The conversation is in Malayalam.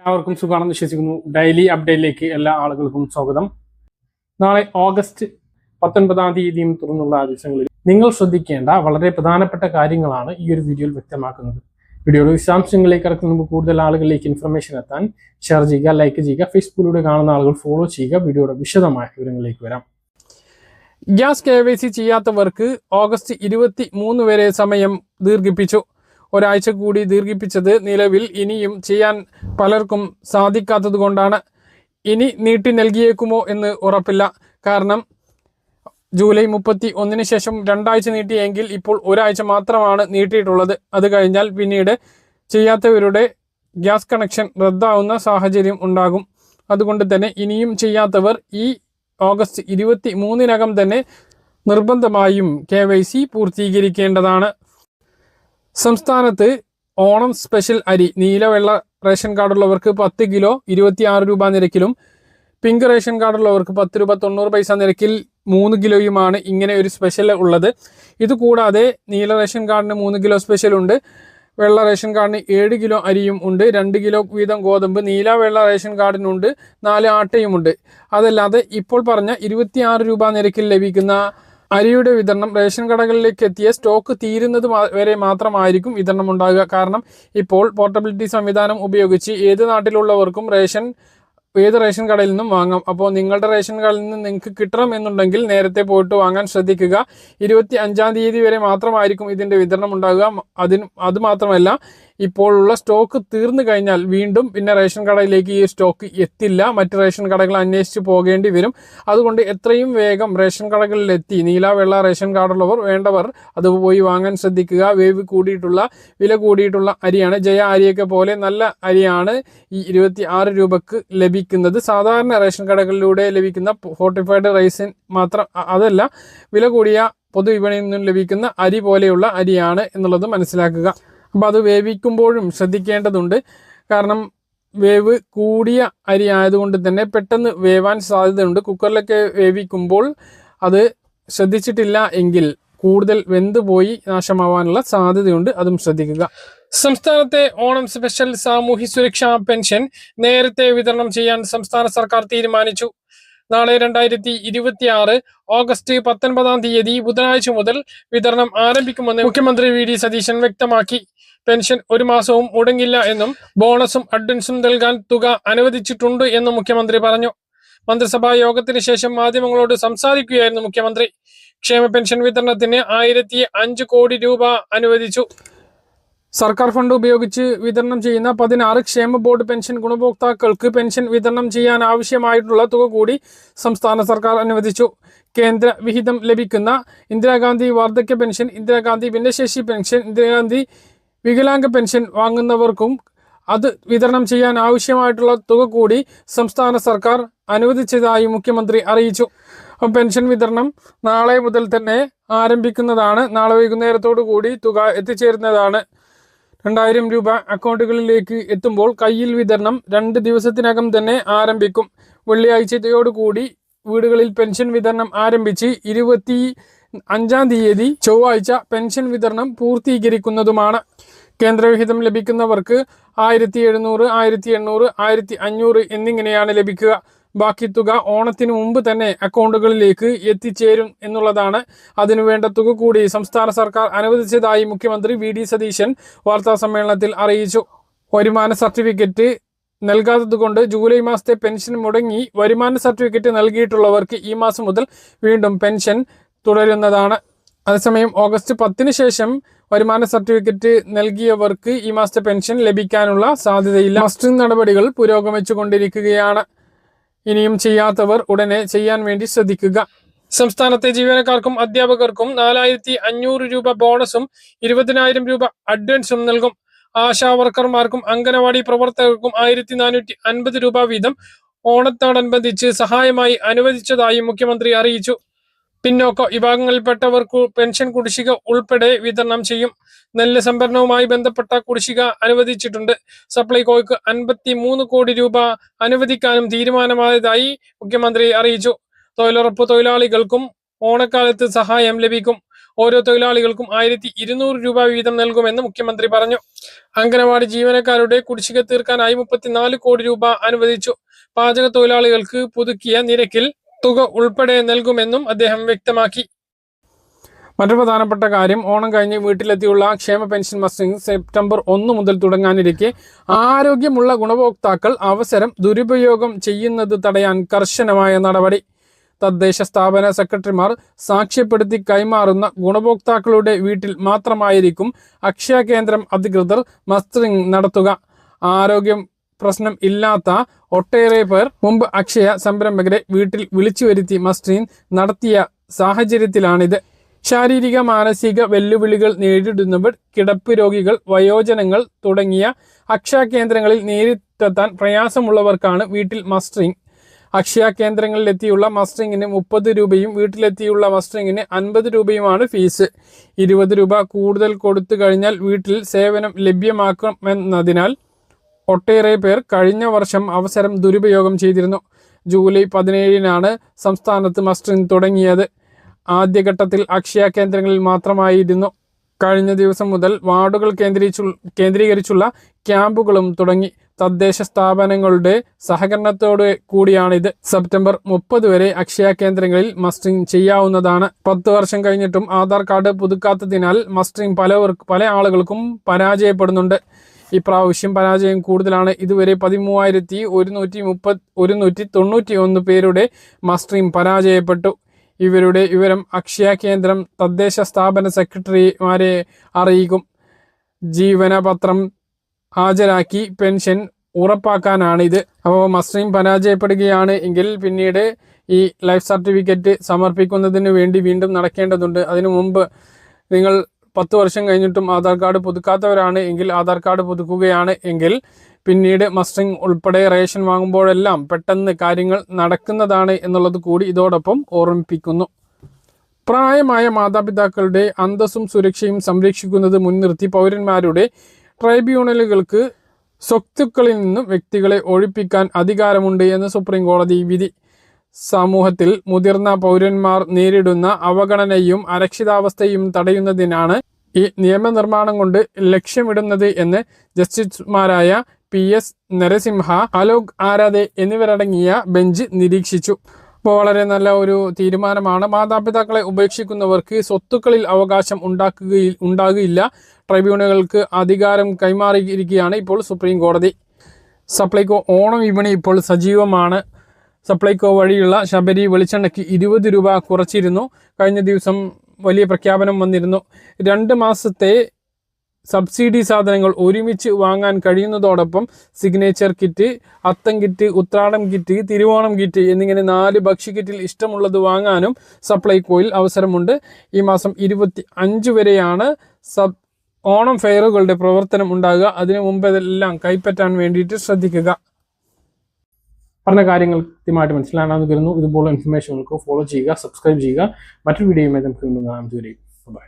എല്ലാവർക്കും സുഖമാണെന്ന് വിശ്വസിക്കുന്നു. ഡെയിലി അപ്ഡേറ്റിലേക്ക് എല്ലാ ആളുകൾക്കും സ്വാഗതം. നാളെ ഓഗസ്റ്റ് 19 തീയതിയും തുറന്നുള്ള ദിവസങ്ങളിൽ നിങ്ങൾ ശ്രദ്ധിക്കേണ്ട വളരെ പ്രധാനപ്പെട്ട കാര്യങ്ങളാണ് ഈ ഒരു വീഡിയോയിൽ വ്യക്തമാക്കുന്നത്. വീഡിയോയുടെ വിശദാംശങ്ങളിലേക്ക് കടക്കുന്ന മുമ്പ് കൂടുതൽ ആളുകളിലേക്ക് ഇൻഫർമേഷൻ എത്താൻ ഷെയർ ചെയ്യുക, ലൈക്ക് ചെയ്യുക, ഫേസ്ബുക്കിലൂടെ കാണുന്ന ആളുകൾ ഫോളോ ചെയ്യുക. വീഡിയോയുടെ വിശദമായ വിവരങ്ങളിലേക്ക് വരാം. ഗ്യാസ് KYC ചെയ്യാത്തവർക്ക് ഓഗസ്റ്റ് 23 വരെ സമയം ദീർഘിപ്പിച്ചു. ഒരാഴ്ച കൂടി ദീർഘിപ്പിച്ചത് നിലവിൽ ഇനിയും ചെയ്യാൻ പലർക്കും സാധിക്കാത്തത് കൊണ്ടാണ്. ഇനി നീട്ടി നൽകിയേക്കുമോ എന്ന് ഉറപ്പില്ല. കാരണം ജൂലൈ 31 ശേഷം 2 ആഴ്ച നീട്ടിയെങ്കിൽ ഇപ്പോൾ ഒരാഴ്ച മാത്രമാണ് നീട്ടിയിട്ടുള്ളത്. അത് കഴിഞ്ഞാൽ പിന്നീട് ചെയ്യാത്തവരുടെ ഗ്യാസ് കണക്ഷൻ റദ്ദാവുന്ന സാഹചര്യം ഉണ്ടാകും. അതുകൊണ്ട് തന്നെ ഇനിയും ചെയ്യാത്തവർ ഈ ഓഗസ്റ്റ് 23 തന്നെ നിർബന്ധമായും KYC പൂർത്തീകരിക്കേണ്ടതാണ്. സംസ്ഥാനത്ത് ഓണം സ്പെഷ്യൽ അരി നീല വെള്ള റേഷൻ കാർഡുള്ളവർക്ക് 10 കിലോ 26 രൂപ നിരക്കിലും പിങ്ക് റേഷൻ കാർഡുള്ളവർക്ക് 10 രൂപ 90 നിരക്കിൽ 3 കിലോയുമാണ് ഇങ്ങനെ ഒരു സ്പെഷ്യൽ ഉള്ളത്. ഇതുകൂടാതെ നീല റേഷൻ കാർഡിന് 3 കിലോ സ്പെഷ്യൽ ഉണ്ട്. വെള്ള റേഷൻ കാർഡിന് 7 കിലോ അരിയും ഉണ്ട്. 2 കിലോ വീതം ഗോതമ്പ്. നീല വെള്ള റേഷൻ കാർഡിനുണ്ട്. 4 ആട്ടയുമുണ്ട്. അതല്ലാതെ ഇപ്പോൾ പറഞ്ഞ 26 രൂപ നിരക്കിൽ ലഭിക്കുന്ന അരിയുടെ വിതരണം റേഷൻ കടകളിലേക്ക് എത്തിയ സ്റ്റോക്ക് തീരുന്നത് വരെ മാത്രമായിരിക്കും വിതരണം ഉണ്ടാകുക. കാരണം ഇപ്പോൾ പോർട്ടബിലിറ്റി സംവിധാനം ഉപയോഗിച്ച് ഏത് നാട്ടിലുള്ളവർക്കും ഏത് റേഷൻ കടയിൽ നിന്നും വാങ്ങാം. അപ്പോൾ നിങ്ങളുടെ റേഷൻ കടയിൽ നിന്ന് നിങ്ങൾക്ക് കിട്ടണം എന്നുണ്ടെങ്കിൽ നേരത്തെ പോയിട്ട് വാങ്ങാൻ ശ്രദ്ധിക്കുക. 25 തീയതി വരെ മാത്രമായിരിക്കും ഇതിൻ്റെ വിതരണം ഉണ്ടാകുക. അത് മാത്രമല്ല, ഇപ്പോഴുള്ള സ്റ്റോക്ക് തീർന്നു കഴിഞ്ഞാൽ വീണ്ടും പിന്നെ റേഷൻ കടയിലേക്ക് ഈ സ്റ്റോക്ക് എത്തില്ല. മറ്റ് റേഷൻ കടകൾ അന്വേഷിച്ച് പോകേണ്ടി വരും. അതുകൊണ്ട് എത്രയും വേഗം റേഷൻ കടകളിലെത്തി നീല വെള്ള റേഷൻ കാർഡുള്ളവർ വേണ്ടവർ അത് പോയി വാങ്ങാൻ ശ്രദ്ധിക്കുക. വില കൂടിയിട്ടുള്ള അരിയാണ്. ജയ അരിയൊക്കെ പോലെ നല്ല അരിയാണ് ഈ 26 രൂപക്ക് ലഭിക്കുന്നത്. സാധാരണ റേഷൻ കടകളിലൂടെ ലഭിക്കുന്ന ഫോർട്ടിഫൈഡ് റൈസ് മാത്രം അതല്ല, വില കൂടിയ പൊതുവിപണിയിൽ നിന്നും ലഭിക്കുന്ന അരി പോലെയുള്ള അരിയാണ് എന്നുള്ളത് മനസ്സിലാക്കുക. അപ്പോൾ അത് വേവിക്കുമ്പോഴും ശ്രദ്ധിക്കേണ്ടതുണ്ട്. കാരണം വേവ് കൂടിയ അരി ആയതുകൊണ്ട് തന്നെ പെട്ടെന്ന് വേവാൻ സാധ്യതയുണ്ട്. കുക്കറിലൊക്കെ വേവിക്കുമ്പോൾ അത് ശ്രദ്ധിച്ചിട്ടില്ല എങ്കിൽ കൂടുതൽ വെന്തുപോയി നാശമാവാനുള്ള സാധ്യതയുണ്ട്. അതും ശ്രദ്ധിക്കുക. സംസ്ഥാനത്തെ ഓണം സ്പെഷ്യൽ സാമൂഹ്യ സുരക്ഷാ പെൻഷൻ നേരത്തെ വിതരണം ചെയ്യാൻ സംസ്ഥാന സർക്കാർ തീരുമാനിച്ചു. നാളെ 2026 ഓഗസ്റ്റ് 19 തീയതി ബുധനാഴ്ച മുതൽ വിതരണം ആരംഭിക്കുമെന്ന് മുഖ്യമന്ത്രി VD സതീശൻ വ്യക്തമാക്കി. പെൻഷൻ 1 മാസവും മുടങ്ങില്ല എന്നും ബോണസും അഡ്വാൻസും നൽകാൻ തുക അനുവദിച്ചിട്ടുണ്ട് എന്നും മുഖ്യമന്ത്രി പറഞ്ഞു. മന്ത്രിസഭാ യോഗത്തിന് ശേഷം മാധ്യമങ്ങളോട് സംസാരിക്കുകയായിരുന്നു മുഖ്യമന്ത്രി. ക്ഷേമ പെൻഷൻ വിതരണത്തിന് 1005 കോടി രൂപ അനുവദിച്ചു. സർക്കാർ ഫണ്ട് ഉപയോഗിച്ച് വിതരണം ചെയ്യുന്ന 16 ക്ഷേമ ബോർഡ് പെൻഷൻ ഗുണഭോക്താക്കൾക്ക് പെൻഷൻ വിതരണം ചെയ്യാൻ ആവശ്യമായിട്ടുള്ള തുക കൂടി സംസ്ഥാന സർക്കാർ അനുവദിച്ചു. കേന്ദ്ര വിഹിതം ലഭിക്കുന്ന ഇന്ദിരാഗാന്ധി വാർദ്ധക്യ പെൻഷൻ, ഇന്ദിരാഗാന്ധി ഭിന്നശേഷി പെൻഷൻ, ഇന്ദിരാഗാന്ധി വികലാംഗ പെൻഷൻ വാങ്ങുന്നവർക്കും അത് വിതരണം ചെയ്യാൻ ആവശ്യമായിട്ടുള്ള തുക കൂടി സംസ്ഥാന സർക്കാർ അനുവദിച്ചതായി മുഖ്യമന്ത്രി അറിയിച്ചു. പെൻഷൻ വിതരണം നാളെ മുതൽ തന്നെ ആരംഭിക്കുന്നതാണ്. നാളെ വൈകുന്നേരത്തോടു കൂടി തുക എത്തിച്ചേരുന്നതാണ്. 2000 രൂപ അക്കൗണ്ടുകളിലേക്ക് എത്തുമ്പോൾ കയ്യിൽ വിതരണം 2 ദിവസത്തിനകം തന്നെ ആരംഭിക്കും. വെള്ളിയാഴ്ചയോടുകൂടി വീടുകളിൽ പെൻഷൻ വിതരണം ആരംഭിച്ച് 25 തീയതി ചൊവ്വാഴ്ച പെൻഷൻ വിതരണം പൂർത്തീകരിക്കുന്നതുമാണ്. കേന്ദ്രവിഹിതം ലഭിക്കുന്നവർക്ക് 1700, 1800, 1500 എന്നിങ്ങനെയാണ് ലഭിക്കുക. ബാക്കി തുക ഓണത്തിന് മുമ്പ് തന്നെ അക്കൗണ്ടുകളിലേക്ക് എത്തിച്ചേരും എന്നുള്ളതാണ്. അതിനുവേണ്ട തുക കൂടി സംസ്ഥാന സർക്കാർ അനുവദിച്ചതായി മുഖ്യമന്ത്രി VD സതീശൻ വാർത്താ സമ്മേളനത്തിൽ അറിയിച്ചു. വരുമാന സർട്ടിഫിക്കറ്റ് നൽകാത്തതുകൊണ്ട് ജൂലൈ മാസത്തെ പെൻഷൻ മുടങ്ങി. വരുമാന സർട്ടിഫിക്കറ്റ് നൽകിയിട്ടുള്ളവർക്ക് ഈ മാസം മുതൽ വീണ്ടും പെൻഷൻ തുടരുന്നതാണ്. അതേസമയം ഓഗസ്റ്റ് 10 ശേഷം വരുമാന സർട്ടിഫിക്കറ്റ് നൽകിയവർക്ക് ഈ മാസത്തെ പെൻഷൻ ലഭിക്കാനുള്ള സാധ്യതയില്ല. മസ്റ്ററിംഗ് നടപടികൾ പുരോഗമിച്ചുകൊണ്ടിരിക്കുകയാണ്. ഇനിയും ചെയ്യാത്തവർ ഉടനെ ചെയ്യാൻ വേണ്ടി ശ്രദ്ധിക്കുക. സംസ്ഥാനത്തെ ജീവനക്കാർക്കും അധ്യാപകർക്കും 4500 രൂപ ബോണസും 20000 രൂപ അഡ്വാൻസും നൽകും. ആശാ വർക്കർമാർക്കും അംഗനവാടി പ്രവർത്തകർക്കും 1450 രൂപ വീതം ഓണത്തോടനുബന്ധിച്ച് സഹായമായി അനുവദിച്ചതായി മുഖ്യമന്ത്രി അറിയിച്ചു. പിന്നോക്ക വിഭാഗങ്ങളിൽപ്പെട്ടവർക്ക് പെൻഷൻ കുടിശ്ശിക ഉൾപ്പെടെ വിതരണം ചെയ്യും. നെല്ല് സംഭരണവുമായി ബന്ധപ്പെട്ട കുടിശ്ശിക അനുവദിച്ചിട്ടുണ്ട്. സപ്ലൈകോയ്ക്ക് 53 കോടി രൂപ അനുവദിക്കാനും തീരുമാനമായതായി മുഖ്യമന്ത്രി അറിയിച്ചു. തൊഴിലുറപ്പ് തൊഴിലാളികൾക്കും ഓണക്കാലത്ത് സഹായം ലഭിക്കും. ഓരോ തൊഴിലാളികൾക്കും 1200 രൂപ വീതം നൽകുമെന്ന് മുഖ്യമന്ത്രി പറഞ്ഞു. അംഗനവാടി ജീവനക്കാരുടെ കുടിശ്ശിക തീർക്കാനായി 34 കോടി രൂപ അനുവദിച്ചു. പാചക തൊഴിലാളികൾക്ക് പുതുക്കിയ നിരക്കിൽ തുക ഉൾപ്പെടെ നൽകുമെന്നും അദ്ദേഹം വ്യക്തമാക്കി. മറ്റു പ്രധാനപ്പെട്ട കാര്യം, ഓണം കഴിഞ്ഞ് വീട്ടിലെത്തിയുള്ള ക്ഷേമ പെൻഷൻ മസ്റ്ററിംഗ് സെപ്റ്റംബർ 1 മുതൽ തുടങ്ങാനിരിക്കെ ആരോഗ്യമുള്ള ഗുണഭോക്താക്കൾ അവസരം ദുരുപയോഗം ചെയ്യുന്നത് തടയാൻ കർശനമായ നടപടി. തദ്ദേശ സ്ഥാപന സെക്രട്ടറിമാർ സാക്ഷ്യപ്പെടുത്തി കൈമാറുന്ന ഗുണഭോക്താക്കളുടെ വീട്ടിൽ മാത്രമായിരിക്കും അക്ഷയ കേന്ദ്രം അധികൃതർ മസ്റ്ററിംഗ് നടത്തുക. ആരോഗ്യം പ്രശ്നം ഇല്ലാത്ത ഒട്ടേറെ പേർ മുമ്പ് അക്ഷയ സംരംഭകരെ വീട്ടിൽ വിളിച്ചു വരുത്തി മസ്റ്ററിംഗ് നടത്തിയ സാഹചര്യത്തിലാണിത്. ശാരീരിക മാനസിക വെല്ലുവിളികൾ നേരിടുന്നവർ, കിടപ്പ് രോഗികൾ, വയോജനങ്ങൾ തുടങ്ങിയ അക്ഷയ കേന്ദ്രങ്ങളിൽ നേരിട്ടെത്താൻ പ്രയാസമുള്ളവർക്കാണ് വീട്ടിൽ മസ്റ്ററിംഗ്. അക്ഷയ കേന്ദ്രങ്ങളിലെത്തിയുള്ള മസ്റ്ററിംഗിന് 30 രൂപയും വീട്ടിലെത്തിയുള്ള മസ്റ്ററിംഗിന് 50 രൂപയുമാണ് ഫീസ്. 20 രൂപ കൂടുതൽ കൊടുത്തു കഴിഞ്ഞാൽ വീട്ടിൽ സേവനം ലഭ്യമാക്കുമെന്നതിനാൽ ഒട്ടേറെ പേർ കഴിഞ്ഞ വർഷം അവസരം ദുരുപയോഗം ചെയ്തിരുന്നു. ജൂലൈ 17-നാണ് സംസ്ഥാനത്ത് മസ്റ്ററിംഗ് തുടങ്ങിയത്. ആദ്യഘട്ടത്തിൽ അക്ഷയ കേന്ദ്രങ്ങളിൽ മാത്രമായിരുന്നു. കഴിഞ്ഞ ദിവസം മുതൽ വാർഡുകൾ കേന്ദ്രീകരിച്ചുള്ള ക്യാമ്പുകളും തുടങ്ങി. തദ്ദേശ സ്ഥാപനങ്ങളുടെ സഹകരണത്തോടെ കൂടിയാണിത്. സെപ്റ്റംബർ 30 വരെ അക്ഷയ കേന്ദ്രങ്ങളിൽ മസ്റ്ററിംഗ് ചെയ്യാവുന്നതാണ്. 10 വർഷം കഴിഞ്ഞിട്ടും ആധാർ കാർഡ് പുതുക്കാത്തതിനാൽ മസ്റ്ററിംഗ് പല ആളുകൾക്കും പരാജയപ്പെടുന്നുണ്ട്. ഇപ്രാവശ്യം പരാജയം കൂടുതലാണ്. ഇതുവരെ 13,191 പേരുടെ മസ്റ്ററിംഗ് പരാജയപ്പെട്ടു. ഇവരുടെ വിവരം അക്ഷയ കേന്ദ്രം തദ്ദേശ സ്ഥാപന സെക്രട്ടറിമാരെ അറിയിക്കും. ജീവനപത്രം ഹാജരാക്കി പെൻഷൻ ഉറപ്പാക്കാനാണിത്. അപ്പോൾ മസ്റ്ററിംഗ് പരാജയപ്പെടുകയാണ് എങ്കിൽ പിന്നീട് ഈ ലൈഫ് സർട്ടിഫിക്കറ്റ് സമർപ്പിക്കുന്നതിന് വേണ്ടി വീണ്ടും നടക്കേണ്ടതുണ്ട്. അതിനു മുമ്പ് നിങ്ങൾ 10 വർഷം കഴിഞ്ഞിട്ടും ആധാർ കാർഡ് പുതുക്കാത്തവരാണ് എങ്കിൽ ആധാർ കാർഡ് പുതുക്കുകയാണ് എങ്കിൽ പിന്നീട് മസ്റ്ററിംഗ് ഉൾപ്പെടെ റേഷൻ വാങ്ങുമ്പോഴെല്ലാം പെട്ടെന്ന് കാര്യങ്ങൾ നടക്കുന്നതാണ് എന്നുള്ളത് കൂടി ഇതോടൊപ്പം ഓർമ്മിപ്പിക്കുന്നു. പ്രായമായ മാതാപിതാക്കളുടെ അന്തസ്സും സുരക്ഷയും സംരക്ഷിക്കുന്നത് മുൻനിർത്തി പൗരന്മാരുടെ ട്രൈബ്യൂണലുകൾക്ക് സ്വത്തുക്കളിൽ നിന്നും വ്യക്തികളെ ഒഴിപ്പിക്കാൻ അധികാരമുണ്ട് എന്ന് സുപ്രീം കോടതി വിധി. സമൂഹത്തിൽ മുതിർന്ന പൗരന്മാർ നേരിടുന്ന അവഗണനയും അരക്ഷിതാവസ്ഥയും തടയുന്നതിനാണ് ഈ നിയമനിർമ്മാണം കൊണ്ട് ലക്ഷ്യമിടുന്നത് എന്ന് ജസ്റ്റിസുമാരായ PS നരസിംഹ, അലോക് ആരാധെ എന്നിവരടങ്ങിയ ബെഞ്ച് നിരീക്ഷിച്ചു. അപ്പോൾ വളരെ നല്ല ഒരു തീരുമാനമാണ്. മാതാപിതാക്കളെ ഉപേക്ഷിക്കുന്നവർക്ക് സ്വത്തുക്കളിൽ അവകാശം ഉണ്ടാകുകയില്ല. ട്രൈബ്യൂണലുകൾക്ക് അധികാരം കൈമാറിയിരിക്കുകയാണ് ഇപ്പോൾ സുപ്രീം കോടതി. സപ്ലൈകോ ഓണം വിപണി ഇപ്പോൾ സജീവമാണ്. സപ്ലൈകോ വഴിയുള്ള ശബരി വെളിച്ചെണ്ണയ്ക്ക് 20 രൂപ കുറച്ചിരുന്നു. കഴിഞ്ഞ ദിവസം വലിയ പ്രഖ്യാപനം വന്നിരുന്നു. 2 മാസത്തെ സബ്സിഡി സാധനങ്ങൾ ഒരുമിച്ച് വാങ്ങാൻ കഴിയുന്നതോടൊപ്പം signature kit, Atham kit, Uthradam kit, Thiruvonam kit എന്നിങ്ങനെ 4 ഭക്ഷ്യ കിറ്റിൽ ഇഷ്ടമുള്ളത് വാങ്ങാനും സപ്ലൈകോയിൽ അവസരമുണ്ട്. ഈ മാസം 25 വരെയാണ് ഓണം ഫെയറുകളുടെ പ്രവർത്തനം ഉണ്ടാകുക. അതിനു മുമ്പ് ഇതെല്ലാം കൈപ്പറ്റാൻ വേണ്ടിയിട്ട് ശ്രദ്ധിക്കുക. പറഞ്ഞ കാര്യങ്ങൾ കൃത്യമായിട്ട് മനസ്സിലാണെന്ന് കരുതുന്നു. ഇതുപോലുള്ള ഇൻഫർമേഷനുകൾക്ക് ഫോളോ ചെയ്യുക, സബ്സ്ക്രൈബ് ചെയ്യുക. മറ്റൊരു വീഡിയോയുമായി നമുക്ക് കാണാം. ബൈ.